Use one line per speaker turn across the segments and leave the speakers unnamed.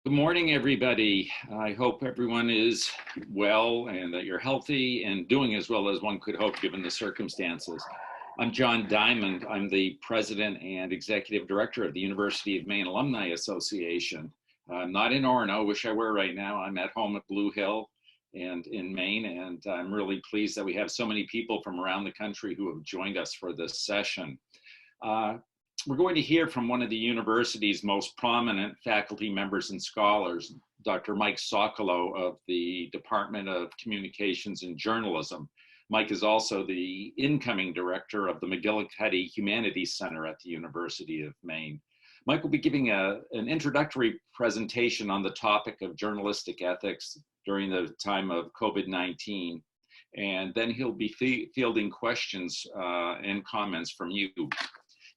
Good morning, everybody. I hope everyone is well and that you're healthy and doing as well as one could hope given the circumstances. I'm John Diamond. I'm the president and executive director of the University of Maine Alumni Association. I'm not in Orono, wish I were right now. I'm at home at Blue Hill and in Maine, and I'm really pleased that we have so many people from around the country who have joined us for this session. We're going to hear from one of the university's most prominent faculty members and scholars, Dr. Mike Socolow of the Department of Communications and Journalism. Mike is also the incoming director of the McGillicuddy Humanities Center at the University of Maine. Mike will be giving an introductory presentation on the topic of journalistic ethics during the time of COVID-19, and then he'll be fielding questions and comments from you.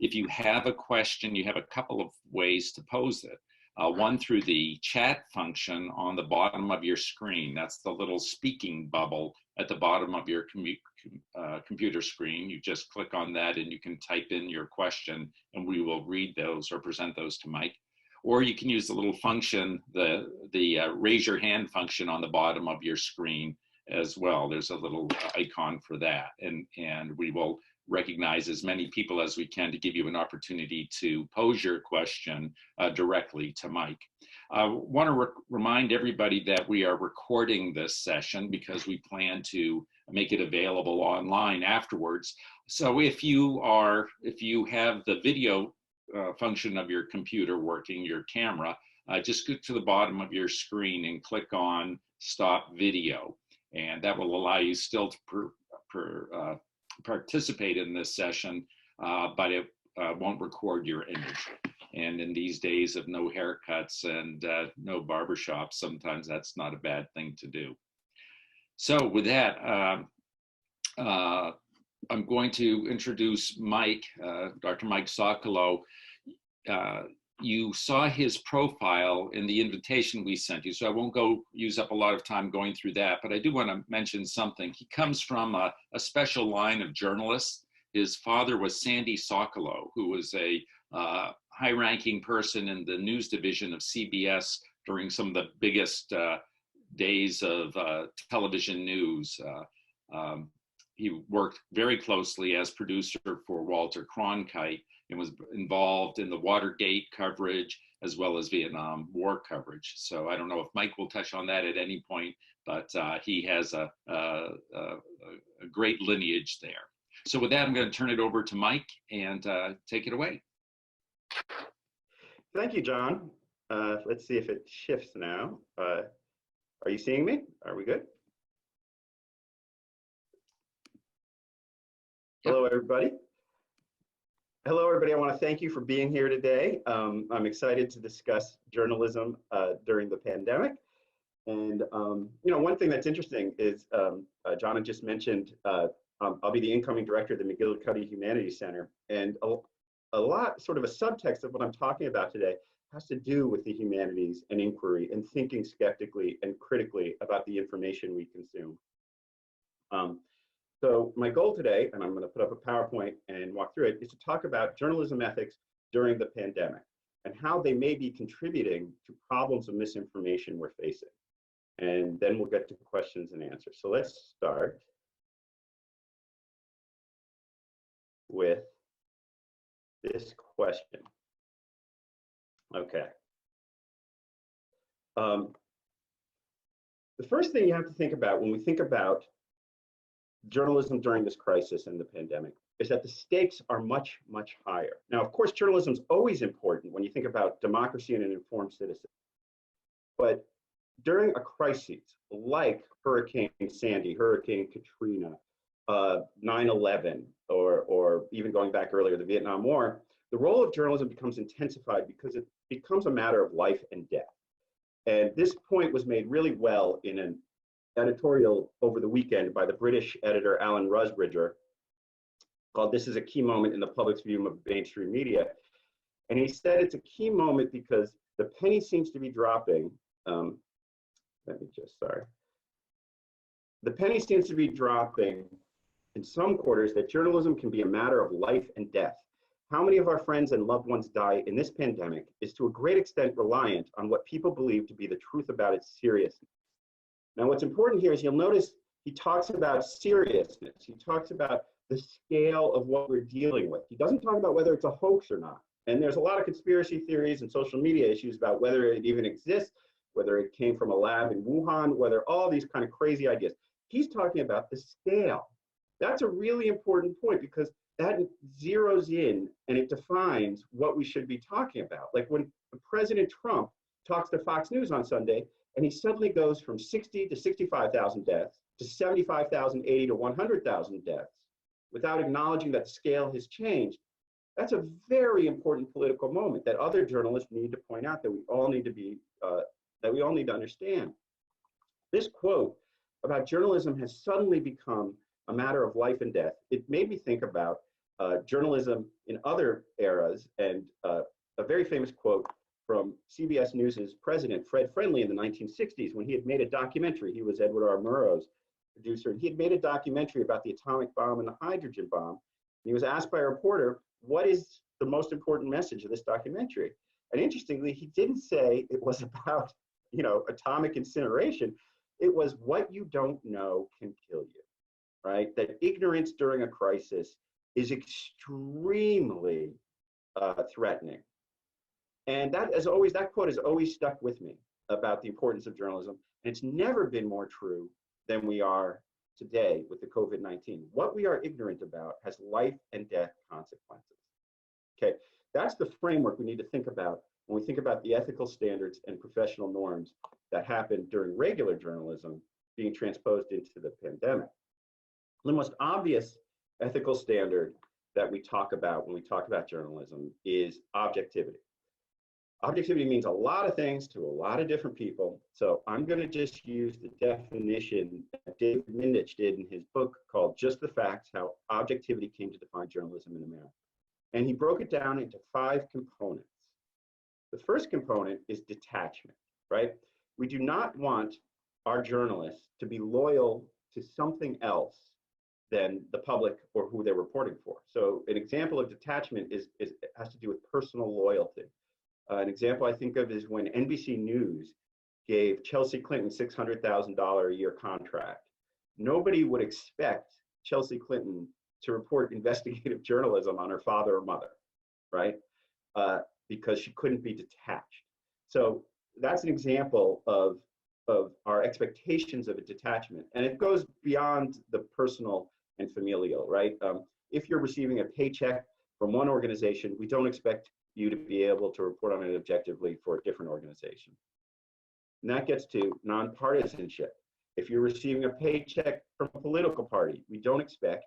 If you have a question, you have a couple of ways to pose it. One through the chat function on the bottom of your screen. That's the little speaking bubble at the bottom of your computer screen. You just click on that and you can type in your question and we will read those or present those to Mike. Or you can use the little function, the raise your hand function on the bottom of your screen as well. There's a little icon for that, and we will recognize as many people as we can to give you an opportunity to pose your question directly to Mike. I want to remind everybody that we are recording this session because we plan to make it available online afterwards. So if you have the video function of your computer working, your camera, just go to the bottom of your screen and click on Stop Video. And that will allow you still to participate in this session, but it won't record your image. And in these days of no haircuts and no barbershops, sometimes that's not a bad thing to do. So with that, I'm going to introduce Mike, Dr. Mike Socolow. You saw his profile in the invitation we sent you, so I won't use up a lot of time going through that, but I do want to mention something. He comes from a special line of journalists. His father was Sandy Socolow, who was a high-ranking person in the news division of CBS during some of the biggest days of television news. He worked very closely as producer for Walter Cronkite and was involved in the Watergate coverage as well as Vietnam War coverage. So I don't know if Mike will touch on that at any point, but he has a great lineage there. So with that, I'm going to turn it over to Mike and take it away.
Thank you, John. Let's see if it shifts now. Are you seeing me? Are we good? Hello, everybody. Hello, everybody. I want to thank you for being here today. I'm excited to discuss journalism during the pandemic. And, one thing that's interesting is John had just mentioned, I'll be the incoming director of the McGillicuddy Humanities Center. And a lot, sort of a subtext of what I'm talking about today has to do with the humanities and inquiry and thinking skeptically and critically about the information we consume. So my goal today, and I'm going to put up a PowerPoint and walk through it, is to talk about journalism ethics during the pandemic and how they may be contributing to problems of misinformation we're facing. And then we'll get to questions and answers. So let's start with this question. Okay. The first thing you have to think about when we think about journalism during this crisis and the pandemic is that the stakes are much, much higher. Now, of course, journalism is always important when you think about democracy and an informed citizen. But during a crisis like Hurricane Sandy, Hurricane Katrina, 9/11, or even going back earlier, the Vietnam War, the role of journalism becomes intensified because it becomes a matter of life and death. And this point was made really well in an editorial over the weekend by the British editor Alan Rusbridger called "This is a Key Moment in the Public's View of Mainstream Media." And he said it's a key moment because the penny seems to be dropping. The penny seems to be dropping in some quarters that journalism can be a matter of life and death. how many of our friends and loved ones die in this pandemic is to a great extent reliant on what people believe to be the truth about its seriousness. Now, what's important here is you'll notice he talks about seriousness. He talks about the scale of what we're dealing with. He doesn't talk about whether it's a hoax or not. And there's a lot of conspiracy theories and social media issues about whether it even exists, whether it came from a lab in Wuhan, whether all these kind of crazy ideas. He's talking about the scale. That's a really important point because that zeroes in and it defines what we should be talking about. Like when President Trump talks to Fox News on Sunday, and he suddenly goes from 60 to 65,000 deaths to 75,000, 80 to 100,000 deaths without acknowledging that the scale has changed. That's a very important political moment that other journalists need to point out, that we all need to be, that we all need to understand. This quote about journalism has suddenly become a matter of life and death. It made me think about journalism in other eras, and a very famous quote from CBS News's president, Fred Friendly, in the 1960s, when he had made a documentary. He was Edward R. Murrow's producer, and he had made a documentary about the atomic bomb and the hydrogen bomb. And he was asked by a reporter, what is the most important message of this documentary? And interestingly, he didn't say it was about, atomic incineration. It was what you don't know can kill you, right? That ignorance during a crisis is extremely threatening. And that quote has always stuck with me about the importance of journalism. And it's never been more true than we are today with the COVID-19. What we are ignorant about has life and death consequences. Okay, that's the framework we need to think about when we think about the ethical standards and professional norms that happen during regular journalism being transposed into the pandemic. The most obvious ethical standard that we talk about when we talk about journalism is objectivity. Objectivity means a lot of things to a lot of different people. So I'm going to just use the definition that David Mindich did in his book called Just the Facts, How Objectivity Came to Define Journalism in America. And he broke it down into 5 components. The first component is detachment, right? We do not want our journalists to be loyal to something else than the public or who they're reporting for. So an example of detachment has to do with personal loyalty. An example I think of is when NBC News gave Chelsea Clinton $600,000 a year contract. Nobody would expect Chelsea Clinton to report investigative journalism on her father or mother, right? Because she couldn't be detached. So that's an example of our expectations of a detachment. And it goes beyond the personal and familial, right? If you're receiving a paycheck from one organization, we don't expect you to be able to report on it objectively for a different organization. And that gets to nonpartisanship. If you're receiving a paycheck from a political party, we don't expect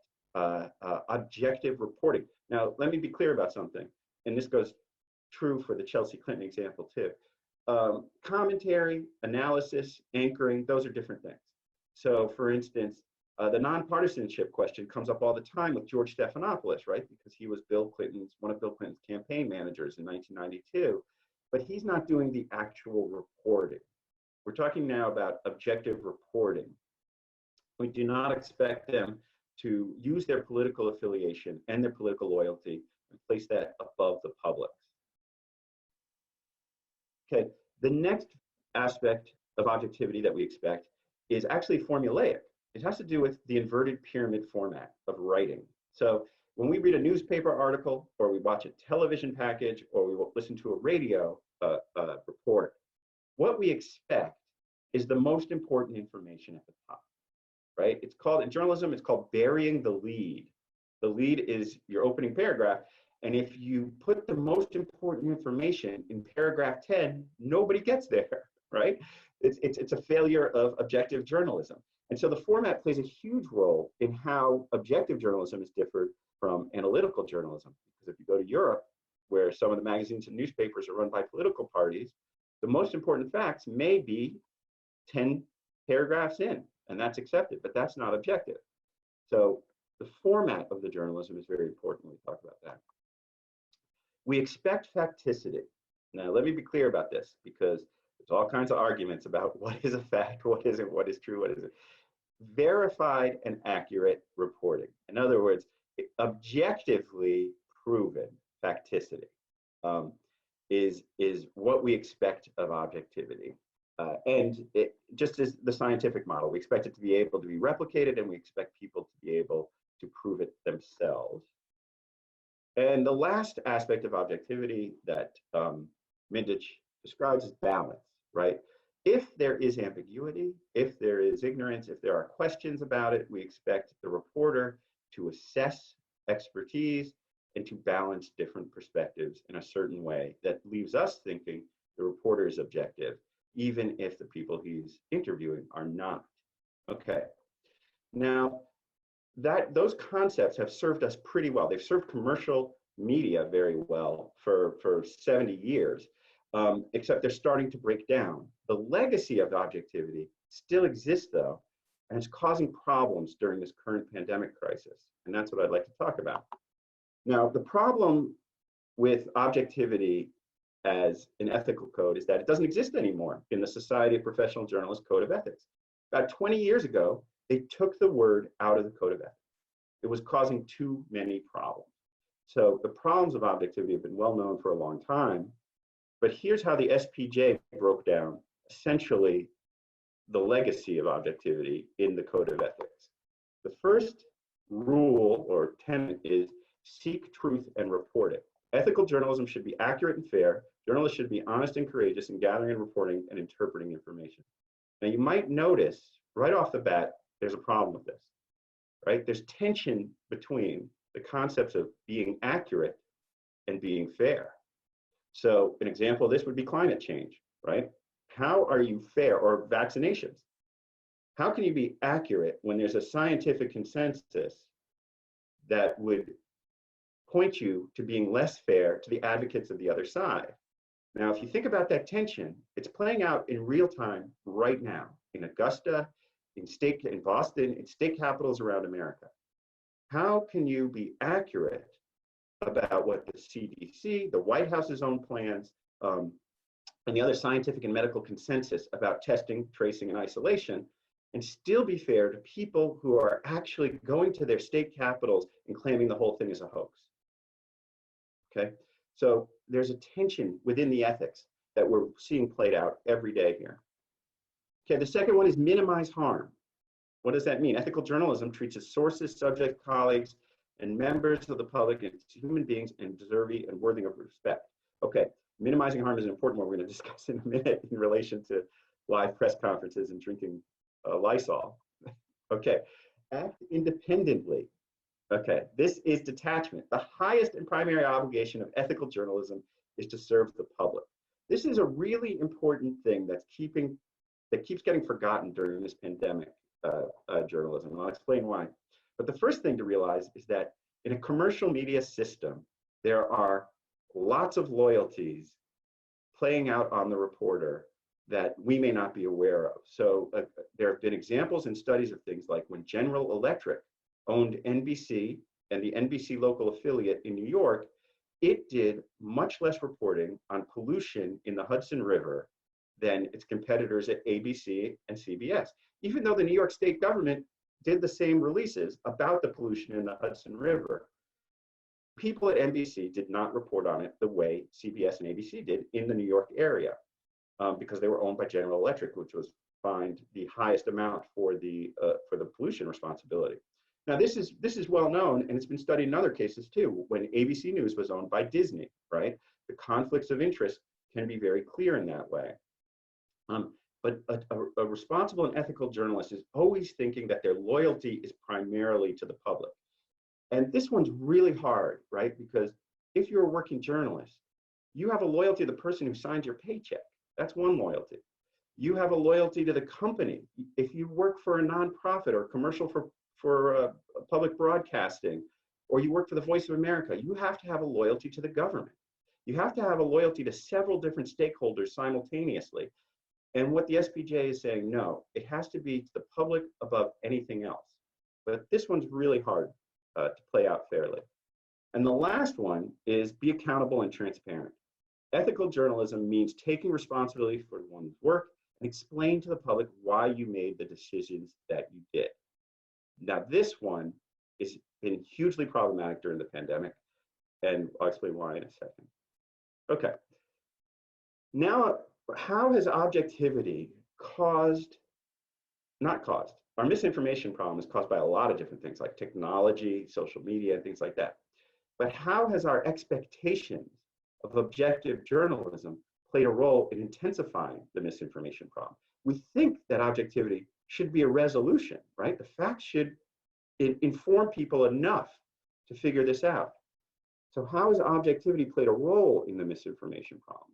objective reporting. Now, let me be clear about something, and this goes true for the Chelsea Clinton example too. Commentary, analysis, anchoring, those are different things. So for instance, the nonpartisanship question comes up all the time with George Stephanopoulos, right? Because he was one of Bill Clinton's campaign managers in 1992, but he's not doing the actual reporting. We're talking now about objective reporting. We do not expect them to use their political affiliation and their political loyalty and place that above the public. Okay, the next aspect of objectivity that we expect is actually formulaic. It has to do with the inverted pyramid format of writing. So when we read a newspaper article, or we watch a television package, or we listen to a radio report, what we expect is the most important information at the top, right? It's called, in journalism, it's called burying the lead. The lead is your opening paragraph. And if you put the most important information in paragraph 10, nobody gets there, right? It's a failure of objective journalism. And so the format plays a huge role in how objective journalism is different from analytical journalism. Because if you go to Europe, where some of the magazines and newspapers are run by political parties, the most important facts may be 10 paragraphs in, and that's accepted, but that's not objective. So the format of the journalism is very important when we talk about that. We expect facticity. Now, let me be clear about this, because there's all kinds of arguments about what is a fact, what isn't, what is true, what isn't. Verified and accurate reporting. In other words, objectively proven facticity, is what we expect of objectivity. And it just is the scientific model. We expect it to be able to be replicated, and we expect people to be able to prove it themselves. And the last aspect of objectivity that Mindich describes is balance, right? If there is ambiguity, if there is ignorance, if there are questions about it, we expect the reporter to assess expertise and to balance different perspectives in a certain way that leaves us thinking the reporter is objective, even if the people he's interviewing are not. Okay. Now, those concepts have served us pretty well. They've served commercial media very well for 70 years, except they're starting to break down. The legacy of objectivity still exists, though, and it's causing problems during this current pandemic crisis. And that's what I'd like to talk about. Now, the problem with objectivity as an ethical code is that it doesn't exist anymore in the Society of Professional Journalists Code of Ethics. About 20 years ago, they took the word out of the Code of Ethics. It was causing too many problems. So the problems of objectivity have been well known for a long time, but here's how the SPJ broke down essentially the legacy of objectivity in the Code of Ethics. The first rule or tenet is seek truth and report it. Ethical journalism should be accurate and fair. Journalists should be honest and courageous in gathering and reporting and interpreting information. Now you might notice right off the bat, there's a problem with this, right? There's tension between the concepts of being accurate and being fair. So an example of this would be climate change, right? How are you fair, or vaccinations? How can you be accurate when there's a scientific consensus that would point you to being less fair to the advocates of the other side? Now, if you think about that tension, it's playing out in real time right now in Augusta, in Boston, in state capitals around America. How can you be accurate about what the CDC, the White House's own plans, and the other scientific and medical consensus about testing, tracing, and isolation, and still be fair to people who are actually going to their state capitals and claiming the whole thing is a hoax? Okay, so there's a tension within the ethics that we're seeing played out every day here. Okay, the second one is minimize harm. What does that mean? Ethical journalism treats its sources, subjects, colleagues, and members of the public as human beings and deserving and worthy of respect. Okay, minimizing harm is an important one we're going to discuss in a minute in relation to live press conferences and drinking Lysol. Okay, act independently. Okay, this is detachment. The highest and primary obligation of ethical journalism is to serve the public. This is a really important thing that keeps getting forgotten during this pandemic journalism, and I'll explain why. But the first thing to realize is that in a commercial media system, there are lots of loyalties playing out on the reporter that we may not be aware of. So there have been examples and studies of things like when General Electric owned NBC and the NBC local affiliate in New York, it did much less reporting on pollution in the Hudson River than its competitors at ABC and CBS, even though the New York state government did the same releases about the pollution in the Hudson River. People at NBC did not report on it the way CBS and ABC did in the New York area, because they were owned by General Electric, which was fined the highest amount for the pollution responsibility. Now this is well known, and it's been studied in other cases too. When ABC News was owned by Disney, right? The conflicts of interest can be very clear in that way. But a responsible and ethical journalist is always thinking that their loyalty is primarily to the public. And this one's really hard, right? Because if you're a working journalist, you have a loyalty to the person who signs your paycheck. That's one loyalty. You have a loyalty to the company. If you work for a nonprofit or commercial for public broadcasting, or you work for the Voice of America, you have to have a loyalty to the government. You have to have a loyalty to several different stakeholders simultaneously. And what the SPJ is saying, no, it has to be to the public above anything else. But this one's really hard to play out fairly. And the last one is be accountable and transparent. Ethical journalism means taking responsibility for one's work and explain to the public why you made the decisions that you did. Now, this one has been hugely problematic during the pandemic. And I'll explain why in a second. Okay. Now, how has objectivity not caused, our misinformation problem is caused by a lot of different things like technology, social media, and things like that. But how has our expectations of objective journalism played a role in intensifying the misinformation problem? We think that objectivity should be a resolution, right? The facts should inform people enough to figure this out. So how has objectivity played a role in the misinformation problem?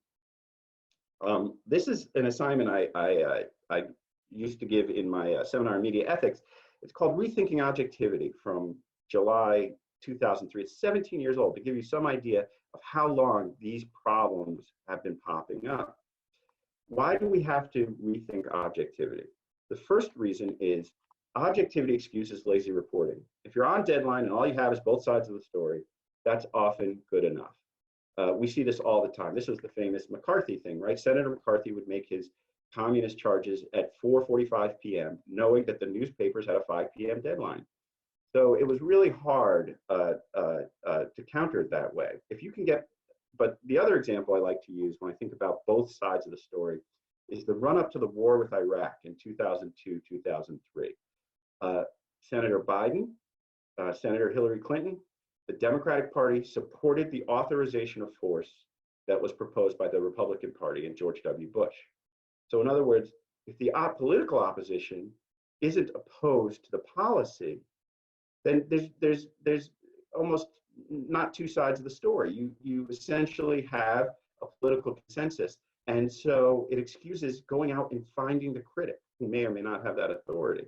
This is an assignment I used to give in my seminar on media ethics. It's called Rethinking Objectivity from July 2003. It's 17 years old, to give you some idea of how long these problems have been popping up. Why do we have to rethink objectivity? The first reason is objectivity excuses lazy reporting. If you're on deadline and all you have is both sides of the story, that's often good enough. We see this all the time. This was the famous McCarthy thing, right? Senator McCarthy would make his communist charges at 4:45 p.m., knowing that the newspapers had a 5 p.m. deadline. So it was really hard to counter it that way. If you can get, but the other example I like to use when I think about both sides of the story is the run up to the war with Iraq in 2002, 2003. Senator Biden, Senator Hillary Clinton, the Democratic Party supported the authorization of force that was proposed by the Republican Party and George W. Bush. So in other words, if the political opposition isn't opposed to the policy, then there's almost not two sides of the story. You essentially have a political consensus. And so it excuses going out and finding the critic who may or may not have that authority.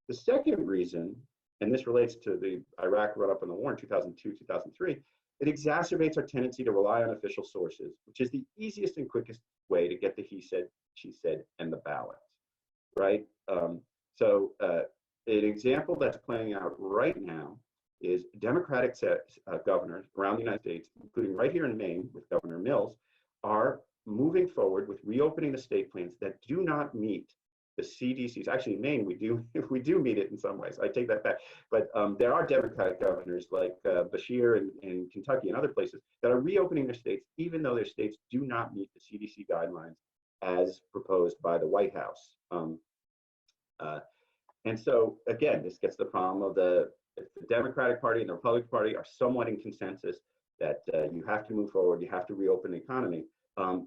The second reason, and this relates to the Iraq run-up in the war in 2002, 2003, it exacerbates our tendency to rely on official sources, which is the easiest and quickest way to get the he said, she said, and the balance, right? An example that's playing out right now is Democratic governors around the United States, including right here in Maine with Governor Mills, are moving forward with reopening the state plans that do not meet the CDC's. Actually, in Maine, we do meet it in some ways. I take that back. But there are Democratic governors like Bashir in Kentucky and other places that are reopening their states, even though their states do not meet the CDC guidelines as proposed by the White House. And so, again, this gets the problem of the Democratic Party and the Republican Party are somewhat in consensus that you have to move forward, you have to reopen the economy. And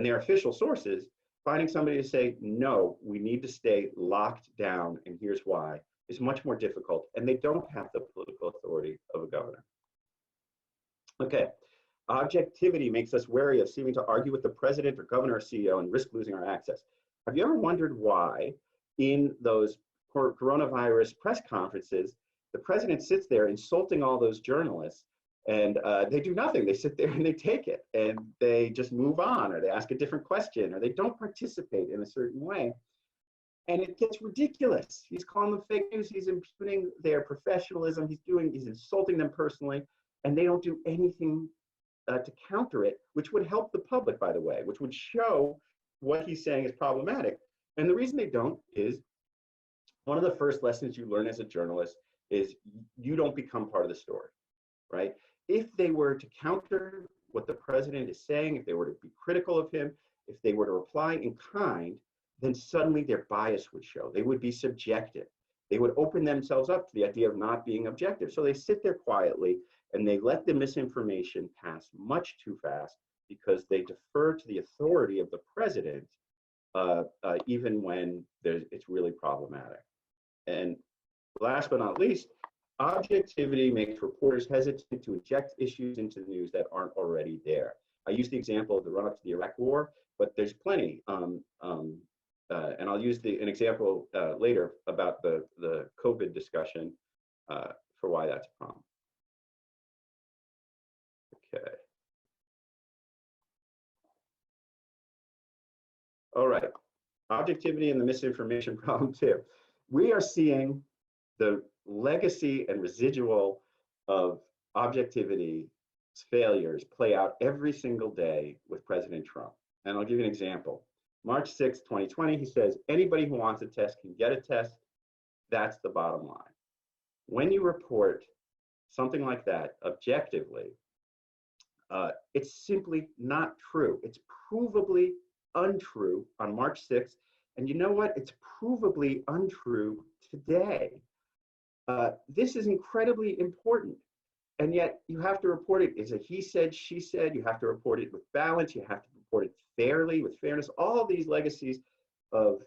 their official sources, finding somebody to say, no, we need to stay locked down, and here's why, is much more difficult, and they don't have the political authority of a governor. Okay, objectivity makes us wary of seeming to argue with the president or governor or CEO and risk losing our access. Have you ever wondered why in those coronavirus press conferences, the president sits there insulting all those journalists and they do nothing. They sit there and they take it and they just move on, or they ask a different question, or they don't participate in a certain way. And it gets ridiculous. He's calling them fake news. He's impugning their professionalism. He's insulting them personally, and they don't do anything to counter it, which would help the public, by the way, which would show what he's saying is problematic. And the reason they don't is one of the first lessons you learn as a journalist is you don't become part of the story, right? If they were to counter what the president is saying, if they were to be critical of him, if they were to reply in kind, then suddenly their bias would show. They would be subjective. They would open themselves up to the idea of not being objective. So they sit there quietly and they let the misinformation pass much too fast because they defer to the authority of the president, even when it's really problematic. And last but not least, objectivity makes reporters hesitant to inject issues into the news that aren't already there. I used the example of the run-up to the Iraq War, but there's plenty. And I'll use an example later about the COVID discussion for why that's a problem. Okay. All right, objectivity and the misinformation problem too. We are seeing the legacy and residual of objectivity's failures play out every single day with President Trump. And I'll give you an example. March 6, 2020, he says, anybody who wants a test can get a test. That's the bottom line. When you report something like that, objectively, it's simply not true. It's provably untrue on March 6th. And you know what? It's provably untrue today. This is incredibly important. And yet you have to report it as a he said, she said. You have to report it with balance. You have to report it fairly, with fairness. All of these legacies of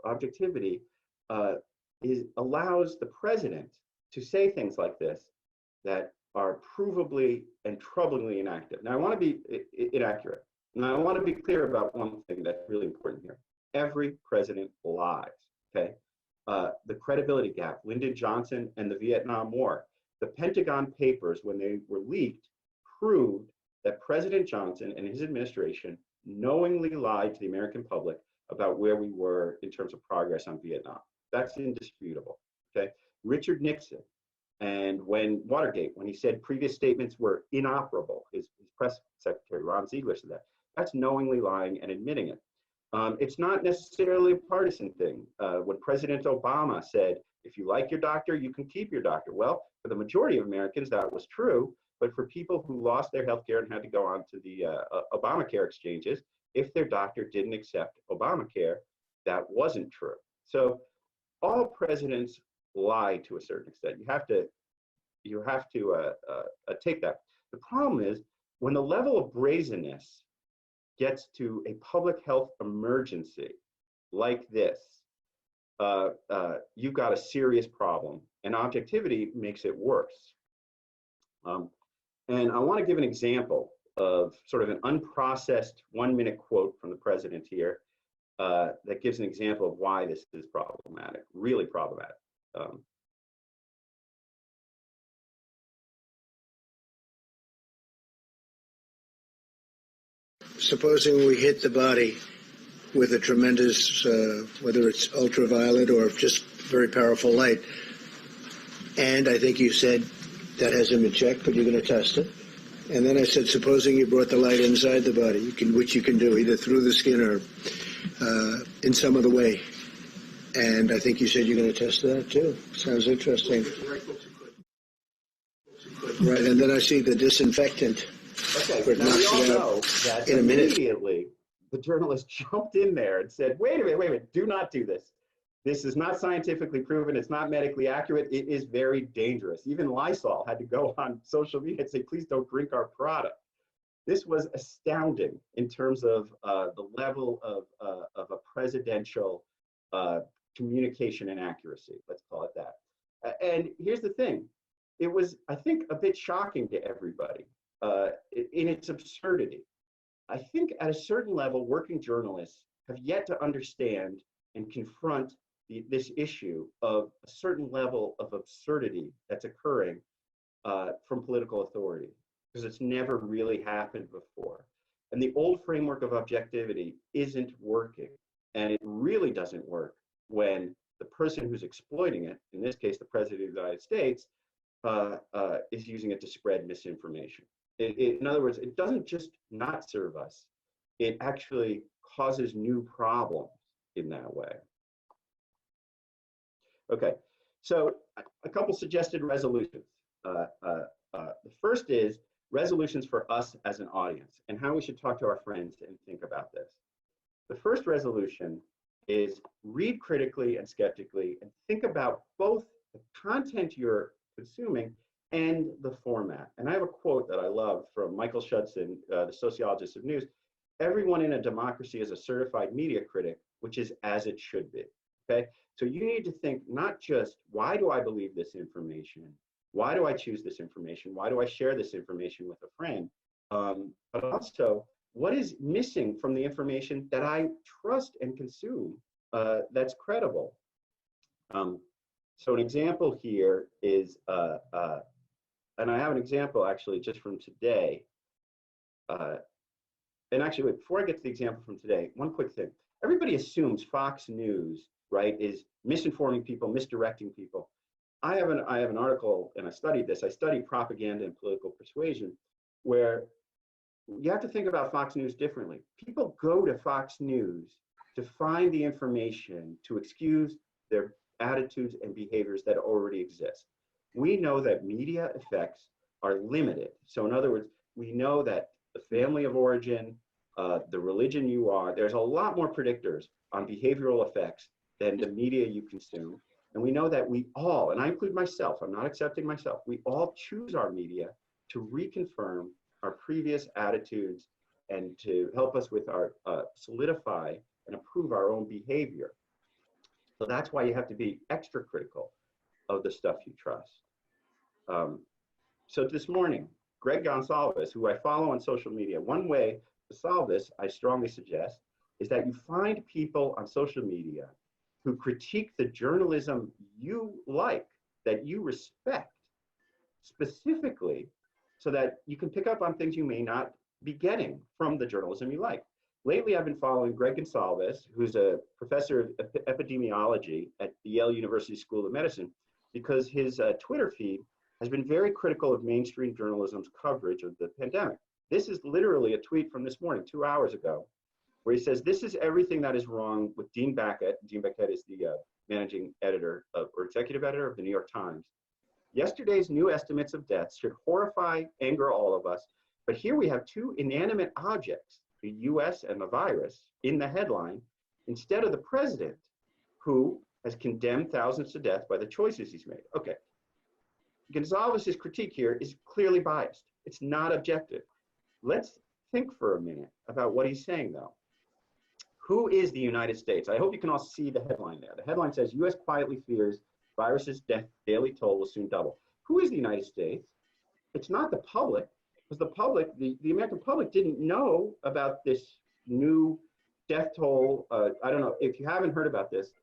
objectivity allows the president to say things like this that are provably and troublingly inactive. Now, I want to be inaccurate. And I want to be clear about one thing that's really important here. Every president lies, okay? The credibility gap, Lyndon Johnson and the Vietnam War. The Pentagon Papers, when they were leaked, proved that President Johnson and his administration knowingly lied to the American public about where we were in terms of progress on Vietnam. That's indisputable, okay? Richard Nixon, and when Watergate, when he said previous statements were inoperable, his press secretary, Ron Ziegler, said that. That's knowingly lying and admitting it. It's not necessarily a partisan thing. When President Obama said, if you like your doctor, you can keep your doctor. Well, for the majority of Americans, that was true. But for people who lost their health care and had to go on to the Obamacare exchanges, if their doctor didn't accept Obamacare, that wasn't true. So all presidents lie to a certain extent. You have to take that. The problem is when the level of brazenness gets to a public health emergency like this, you've got a serious problem, and objectivity makes it worse. And I want to give an example of sort of an unprocessed 1-minute quote from the president here that gives an example of why this is problematic, really problematic.
Supposing we hit the body with a tremendous, whether it's ultraviolet or just very powerful light, and I think you said that hasn't been checked, but you're going to test it. And then I said, supposing you brought the light inside the body, which you can do either through the skin or in some other way. And I think you said you're going to test that too. Sounds interesting. Right, and then I see the disinfectant.
Okay, now we all know that immediately the journalist jumped in there and said, wait a minute, do not do this. This is not scientifically proven. It's not medically accurate. It is very dangerous. Even Lysol had to go on social media and say, please don't drink our product. This was astounding in terms of the level of a presidential communication inaccuracy, let's call it that. And here's the thing. It was, I think, a bit shocking to everybody in its absurdity. I think at a certain level, working journalists have yet to understand and confront this issue of a certain level of absurdity that's occurring from political authority, because it's never really happened before. And the old framework of objectivity isn't working. And it really doesn't work when the person who's exploiting it, in this case, the President of the United States, is using it to spread misinformation. In other words, it doesn't just not serve us, it actually causes new problems in that way. Okay, so a couple suggested resolutions. The first is resolutions for us as an audience and how we should talk to our friends and think about this. The first resolution is read critically and skeptically and think about both the content you're consuming and the format. And I have a quote that I love from Michael Schudson, the sociologist of news. Everyone in a democracy is a certified media critic, which is as it should be, okay? So you need to think not just, why do I believe this information? Why do I choose this information? Why do I share this information with a friend? But also, what is missing from the information that I trust and consume that's credible? So an example here is, and I have an example actually just from today. And actually, wait, before I get to the example from today, one quick thing. Everybody assumes Fox News, right, is misinforming people, misdirecting people. I have an article, and I studied this. I studied propaganda and political persuasion, where you have to think about Fox News differently. People go to Fox News to find the information to excuse their attitudes and behaviors that already exist. We know that media effects are limited. So in other words, we know that the family of origin, the religion you are, there's a lot more predictors on behavioral effects than the media you consume. And we know that we all, and I include myself, I'm not accepting myself, we all choose our media to reconfirm our previous attitudes and to help us with our solidify and improve our own behavior. So that's why you have to be extra critical of the stuff you trust. So this morning, Greg Gonsalves, who I follow on social media, one way to solve this, I strongly suggest, is that you find people on social media who critique the journalism you like, that you respect, specifically, so that you can pick up on things you may not be getting from the journalism you like. Lately, I've been following Greg Gonsalves, who's a professor of epidemiology at the Yale University School of Medicine, because his Twitter feed has been very critical of mainstream journalism's coverage of the pandemic. This is literally a tweet from this morning, 2 hours ago, where he says, "This is everything that is wrong with Dean Baquet." Dean Baquet is the managing editor or executive editor of the New York Times. "Yesterday's new estimates of deaths should horrify, anger all of us. But here we have two inanimate objects, the US and the virus, in the headline, instead of the president, who has condemned thousands to death by the choices he's made." Okay. Gonsalves' critique here is clearly biased. It's not objective. Let's think for a minute about what he's saying, though. Who is the United States? I hope you can all see the headline there. The headline says, "US quietly fears virus's death daily toll will soon double." Who is the United States? It's not the public, because the public, the American public didn't know about this new death toll. I don't know if you haven't heard about this,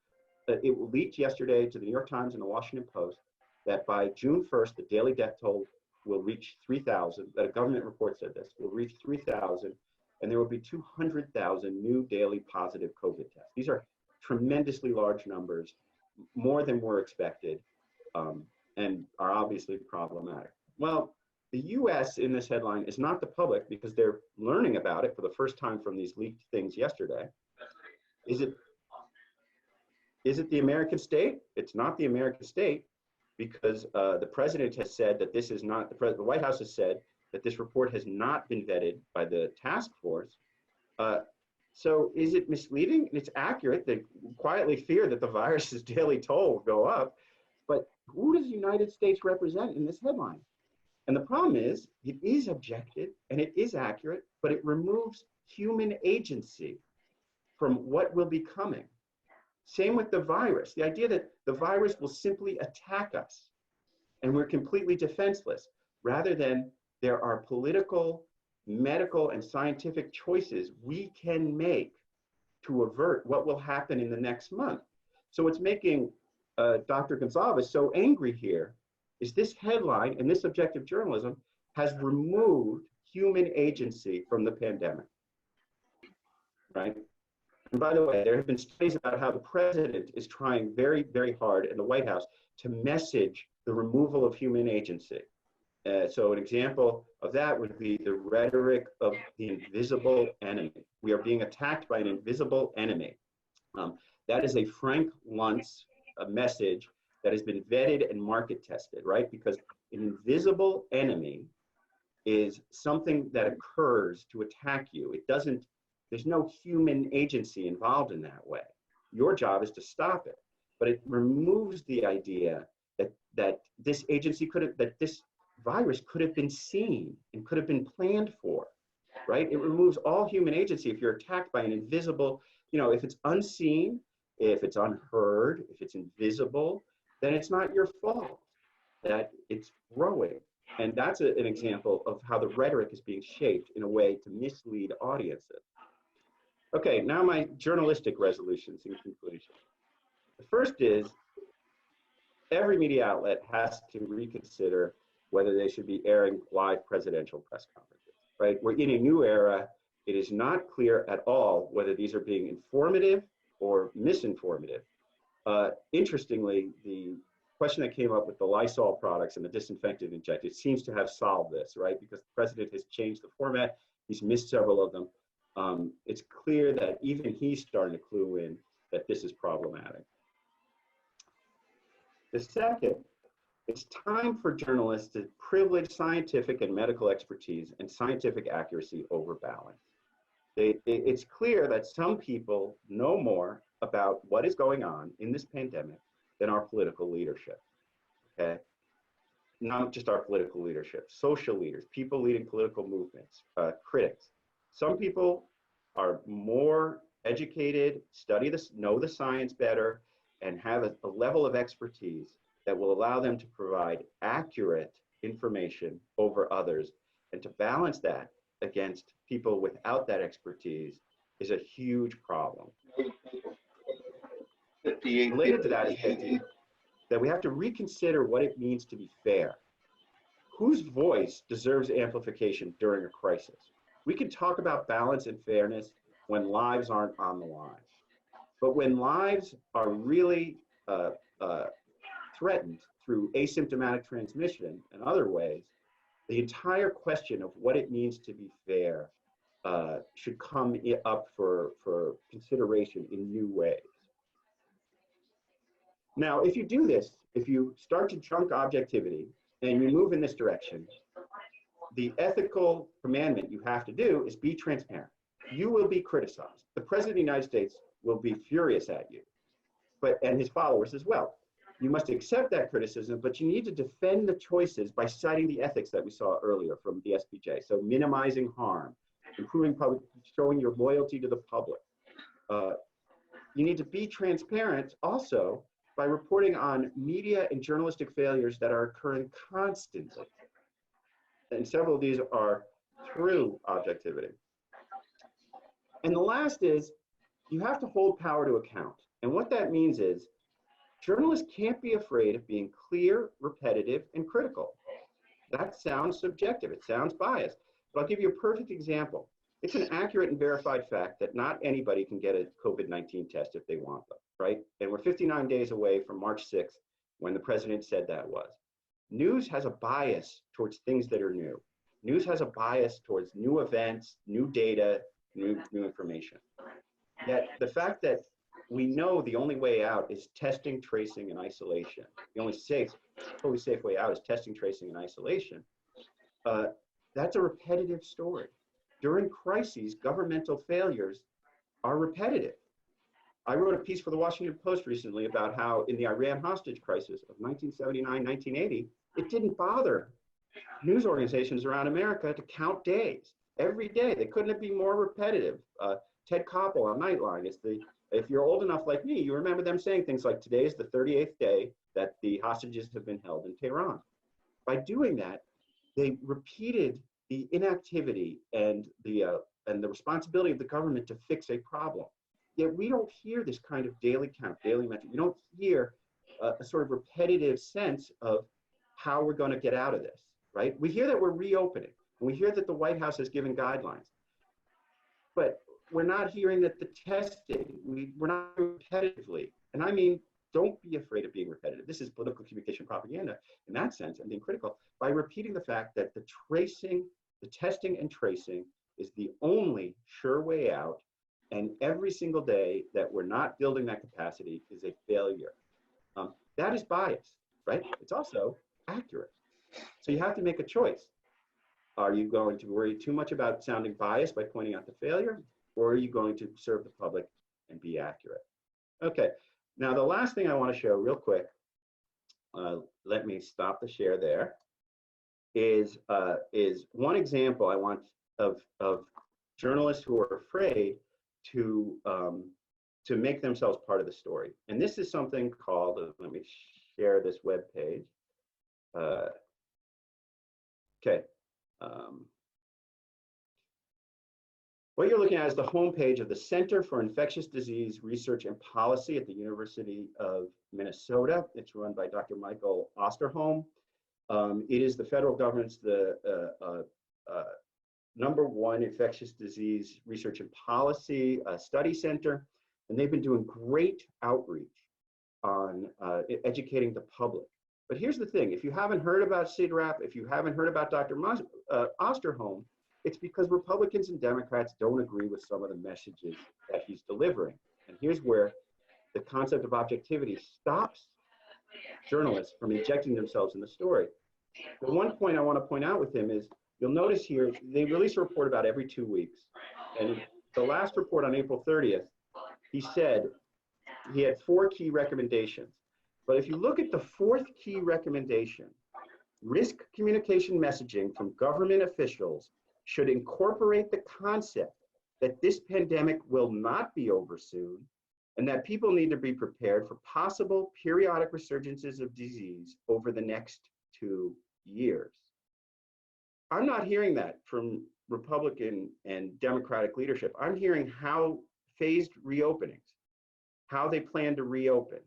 it leaked yesterday to the New York Times and the Washington Post that by June 1st, the daily death toll will reach 3,000. That a government report said this, will reach 3,000, and there will be 200,000 new daily positive COVID tests. These are tremendously large numbers, more than were expected, and are obviously problematic. Well, the US in this headline is not the public, because they're learning about it for the first time from these leaked things yesterday. Is it the American state? It's not the American state, because the president has said that this is not, the White House has said that this report has not been vetted by the task force. So is it misleading? It's accurate. They quietly fear that the virus's daily toll will go up, but who does the United States represent in this headline? And the problem is, it is objective and it is accurate, but it removes human agency from what will be coming. Same with the virus. The idea that the virus will simply attack us and we're completely defenseless, rather than there are political, medical, and scientific choices we can make to avert what will happen in the next month. So what's making Dr. Gonsalves so angry here is this headline and this objective journalism has removed human agency from the pandemic, right? And by the way, there have been studies about how the president is trying very, very hard in the White House to message the removal of human agency. So an example of that would be the rhetoric of the invisible enemy. We are being attacked by an invisible enemy. That is a Frank Luntz message that has been vetted and market tested, right? Because an invisible enemy is something that occurs to attack you. It doesn't, there's no human agency involved in that way. Your job is to stop it. But it removes the idea that this agency could have, that this virus could have been seen and could have been planned for, right? It removes all human agency if you're attacked by an invisible, if it's unseen, if it's unheard, if it's invisible, then it's not your fault that it's growing. And that's an example of how the rhetoric is being shaped in a way to mislead audiences. Okay, now my journalistic resolutions in conclusion. The first is every media outlet has to reconsider whether they should be airing live presidential press conferences, right? We're in a new era. It is not clear at all whether these are being informative or misinformative. Interestingly, the question that came up with the Lysol products and the disinfectant injected seems to have solved this, right? Because the president has changed the format. He's missed several of them. It's clear that even he's starting to clue in that this is problematic. The second It's time for journalists to privilege scientific and medical expertise and scientific accuracy over balance. It's clear that some people know more about what is going on in this pandemic than our political leadership, okay? Not just our political leadership, social leaders, people leading political movements, critics. Some people are more educated, study this, know the science better, and have a level of expertise that will allow them to provide accurate information over others. And to balance that against people without that expertise is a huge problem. Related to that is the idea that we have to reconsider what it means to be fair. Whose voice deserves amplification during a crisis? We can talk about balance and fairness when lives aren't on the line. But when lives are really threatened through asymptomatic transmission and other ways, the entire question of what it means to be fair should come up for consideration in new ways. Now, if you do this, if you start to chunk objectivity and you move in this direction, the ethical commandment you have to do is be transparent. You will be criticized. The President of the United States will be furious at you, and his followers as well. You must accept that criticism, but you need to defend the choices by citing the ethics that we saw earlier from the SPJ. So minimizing harm, improving public, showing your loyalty to the public. You need to be transparent also by reporting on media and journalistic failures that are occurring constantly. And several of these are through objectivity. And the last is, you have to hold power to account. And what that means is, journalists can't be afraid of being clear, repetitive, and critical. That sounds subjective, it sounds biased. But I'll give you a perfect example. It's an accurate and verified fact that not anybody can get a COVID-19 test if they want them, right? And we're 59 days away from March 6th, when the president said that was. News has a bias towards things that are new. News has a bias towards new events, new data, new information. Yet the fact that we know the only way out is testing, tracing, and isolation. The only totally safe way out is testing, tracing, and isolation. That's a repetitive story. During crises, governmental failures are repetitive. I wrote a piece for the Washington Post recently about how in the Iran hostage crisis of 1979, 1980, it didn't bother news organizations around America to count days. Every day, they couldn't be more repetitive. Ted Koppel on Nightline, if you're old enough like me, you remember them saying things like, today is the 38th day that the hostages have been held in Tehran. By doing that, they repeated the inactivity and the responsibility of the government to fix a problem. Yet we don't hear this kind of daily count, daily metric. We don't hear a sort of repetitive sense of how we're going to get out of this, right? We hear that we're reopening, and we hear that the White House has given guidelines. But we're not hearing that the testing, we're not repetitively. And I mean, don't be afraid of being repetitive. This is political communication propaganda in that sense, and being critical by repeating the fact that the testing and tracing is the only sure way out. And every single day that we're not building that capacity is a failure. That is bias, right? It's also accurate. So you have to make a choice. Are you going to worry too much about sounding biased by pointing out the failure? Or are you going to serve the public and be accurate? Okay, now the last thing I want to show real quick, let me stop the share there, is one example I want of journalists who are afraid to make themselves part of the story. And this is something called, let me share this web page. Okay. What you're looking at is the homepage of the Center for Infectious Disease Research and Policy at the University of Minnesota. It's run by Dr. Michael Osterholm. It is the federal government's #1 infectious disease research and policy study center, and they've been doing great outreach on educating the public. But here's the thing, if you haven't heard about CIDRAP, if you haven't heard about Dr. Osterholm, it's because Republicans and Democrats don't agree with some of the messages that he's delivering. And here's where the concept of objectivity stops journalists from injecting themselves in the story. The one point I want to point out with him is, you'll notice here, they release a report about every 2 weeks. And the last report on April 30th, he said he had 4 key recommendations. But if you look at the 4th key recommendation, risk communication messaging from government officials should incorporate the concept that this pandemic will not be over soon, and that people need to be prepared for possible periodic resurgences of disease over the next 2 years. I'm not hearing that from Republican and Democratic leadership. I'm hearing how phased reopenings, how they plan to reopen.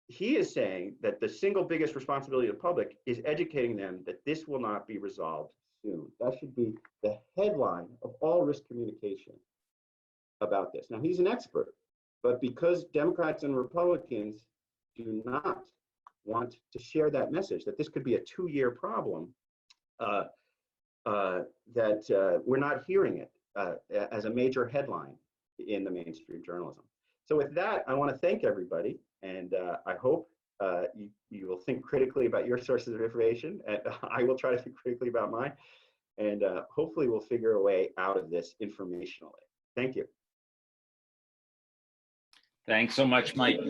He is saying that the single biggest responsibility of the public is educating them that this will not be resolved soon. That should be the headline of all risk communication about this. Now, he's an expert, but because Democrats and Republicans do not want to share that message, that this could be a 2-year problem, that we're not hearing it as a major headline in the mainstream journalism. So with that, I want to thank everybody, and I hope you will think critically about your sources of information, and I will try to think critically about mine, and hopefully we'll figure a way out of this informationally. Thank you.
Thanks so much, Mike.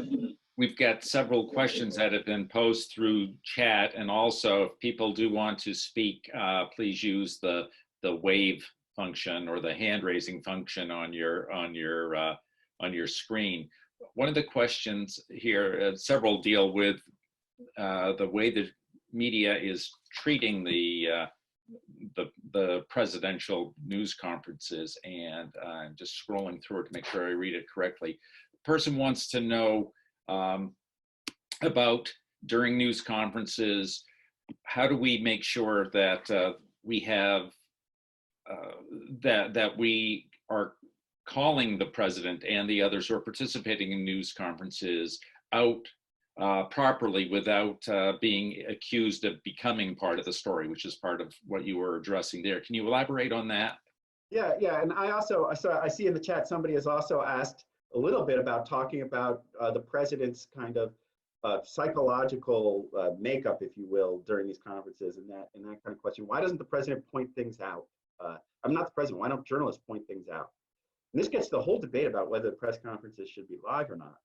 We've got several questions that have been posed through chat, and also if people do want to speak, please use the wave function or the hand raising function on your screen. One of the questions here, several deal with the way the media is treating the presidential news conferences, and I'm just scrolling through it to make sure I read it correctly. The person wants to know about, during news conferences, how do we make sure that we have that we are calling the president and the others who are participating in news conferences out properly without being accused of becoming part of the story, which is part of what you were addressing there. Can you elaborate on that?
Yeah, and I see in the chat somebody has also asked a little bit about talking about the president's kind of psychological makeup, if you will, during these conferences, and that kind of question. Why doesn't the president point things out? I'm not the president. Why don't journalists point things out? And this gets to the whole debate about whether the press conferences should be live or not.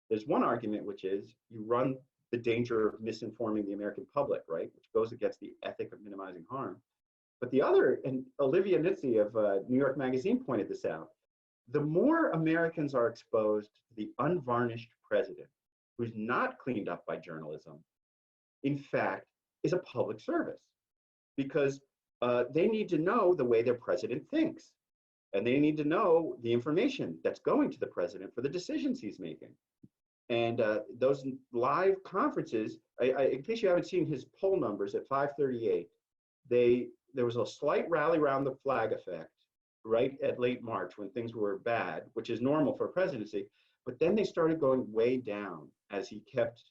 There's one argument, which is you run the danger of misinforming the American public, right? Which goes against the ethic of minimizing harm. But the other, and Olivia Nitze of New York Magazine pointed this out, the more Americans are exposed to the unvarnished president, who's not cleaned up by journalism, in fact, is a public service, because they need to know the way their president thinks, and they need to know the information that's going to the president for the decisions he's making. And those live conferences, in case you haven't seen his poll numbers at 538, there was a slight rally around the flag effect right at late March when things were bad, which is normal for a presidency. But then they started going way down as he kept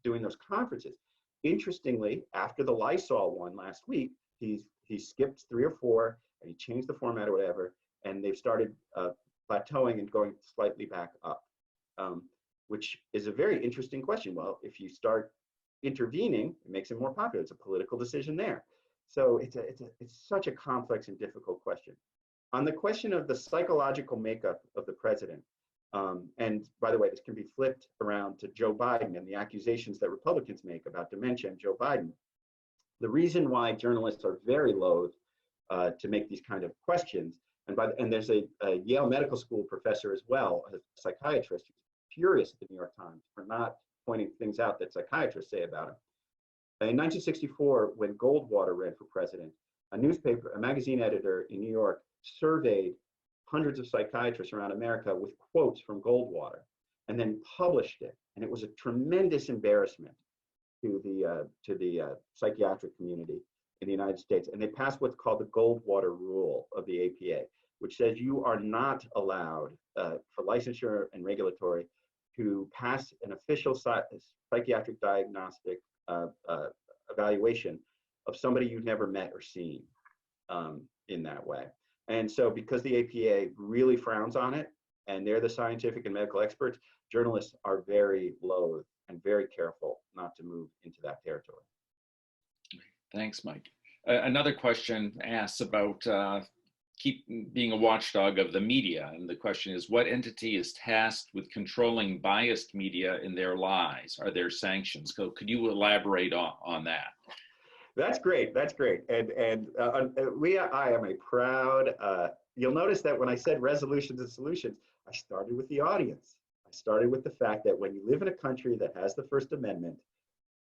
doing those conferences. Interestingly, after the Lysol one last week, he skipped 3 or 4 and he changed the format or whatever, and they've started plateauing and going slightly back up, which is a very interesting question. Well, if you start intervening, it makes it more popular. It's a political decision there. So it's such a complex and difficult question. On the question of the psychological makeup of the president, and by the way, this can be flipped around to Joe Biden and the accusations that Republicans make about dementia and Joe Biden. The reason why journalists are very loath to make these kind of questions, and there's a Yale Medical School professor as well, a psychiatrist, who's furious at the New York Times for not pointing things out that psychiatrists say about him. In 1964, when Goldwater ran for president, a magazine editor in New York surveyed hundreds of psychiatrists around America with quotes from Goldwater, and then published it. And it was a tremendous embarrassment to the psychiatric community in the United States. And they passed what's called the Goldwater Rule of the APA, which says you are not allowed for licensure and regulatory to pass an official psychiatric diagnostic evaluation of somebody you've never met or seen in that way. And so because the APA really frowns on it, and they're the scientific and medical experts, journalists are very loath and very careful not to move into that territory.
Thanks, Mike. Another question asks about keep being a watchdog of the media. And the question is, what entity is tasked with controlling biased media in their lies? Are there sanctions? So could you elaborate on that?
That's great. That's great. And I am a proud, you'll notice that when I said resolutions and solutions, I started with the audience. I started with the fact that when you live in a country that has the First Amendment,